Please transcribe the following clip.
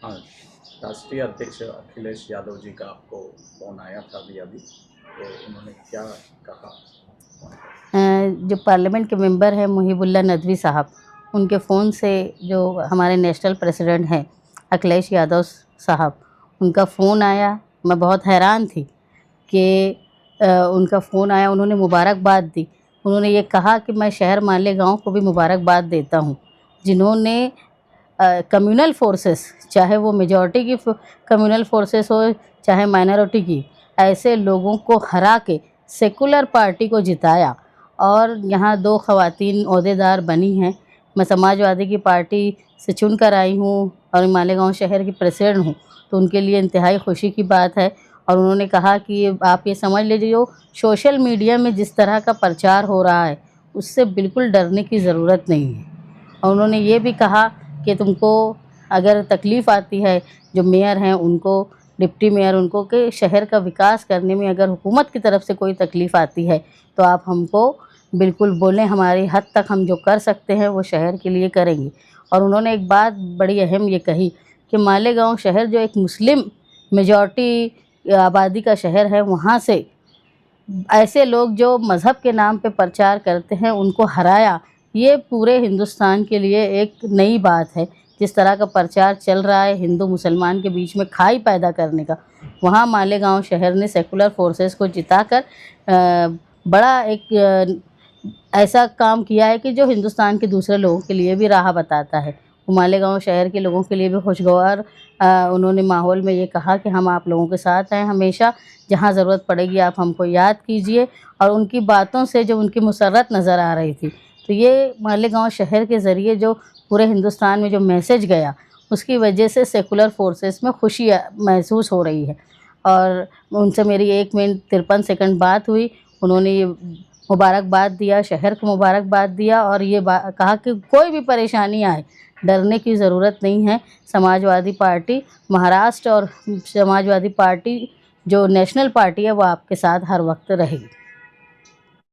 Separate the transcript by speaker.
Speaker 1: हाँ, राष्ट्रीय अध्यक्ष अखिलेश यादव जी का आपको फ़ोन आया था अभी-अभी, तो उन्होंने क्या कहा?
Speaker 2: जो पार्लियामेंट के मेंबर हैं मुहिबुल्लाह नदवी साहब, उनके फ़ोन से जो हमारे नेशनल प्रेसिडेंट हैं अखिलेश यादव साहब, उनका फ़ोन आया। मैं बहुत हैरान थी कि उनका फ़ोन आया, उन्होंने मुबारकबाद दी। उन्होंने ये कहा कि मैं शहर मालेगाँव को भी मुबारकबाद देता हूँ, जिन्होंने कम्युनल फोर्सेस, चाहे वो मेजॉरिटी की कम्युनल फोर्सेस हो, चाहे माइनॉरिटी की, ऐसे लोगों को हरा के सेकुलर पार्टी को जिताया। और यहाँ 2 ख़वातीन ओहदेदार बनी हैं। मैं समाजवादी की पार्टी से चुन कर आई हूँ और मालेगाँव शहर की प्रेसिडेंट हूँ, तो उनके लिए इंतहाई खुशी की बात है। और उन्होंने कहा कि आप ये समझ लीजिए, जो सोशल मीडिया में जिस तरह का प्रचार हो रहा है, उससे बिल्कुल डरने की ज़रूरत नहीं है। और उन्होंने ये भी कहा कि तुमको अगर तकलीफ़ आती है, जो मेयर हैं उनको, डिप्टी मेयर उनको, कि शहर का विकास करने में अगर हुकूमत की तरफ से कोई तकलीफ़ आती है तो आप हमको बिल्कुल बोलें, हमारी हद तक हम जो कर सकते हैं वो शहर के लिए करेंगे। और उन्होंने एक बात बड़ी अहम ये कही कि मालेगाँव शहर जो एक मुस्लिम मेजॉरिटी आबादी का शहर है, वहाँ से ऐसे लोग जो मज़हब के नाम पे प्रचार करते हैं उनको हराया। ये पूरे हिंदुस्तान के लिए एक नई बात है। जिस तरह का प्रचार चल रहा है हिंदू मुसलमान के बीच में खाई पैदा करने का, वहाँ मालेगाँव शहर ने सेकुलर फोर्सेस को जिताकर बड़ा एक ऐसा काम किया है कि जो हिंदुस्तान के दूसरे लोगों के लिए भी राह बताता है। वो मालेगाँव शहर के लोगों के लिए भी खुशगवार उन्होंने माहौल में ये कहा कि हम आप लोगों के साथ हैं हमेशा, जहाँ ज़रूरत पड़ेगी आप हमको याद कीजिए। और उनकी बातों से जो उनकी मुसर्रत नज़र आ रही थी, तो ये मालेगाँव शहर के ज़रिए जो पूरे हिंदुस्तान में जो मैसेज गया, उसकी वजह से सेकुलर फोर्सेस में खुशी महसूस हो रही है। और उनसे मेरी 1 मिनट 53 सेकंड बात हुई। उन्होंने ये मुबारकबाद दिया, शहर को मुबारकबाद दिया और ये कहा कि कोई भी परेशानी आए, डरने की ज़रूरत नहीं है। समाजवादी पार्टी महाराष्ट्र और समाजवादी पार्टी जो नेशनल पार्टी है, वो आपके साथ हर वक्त रहेगी।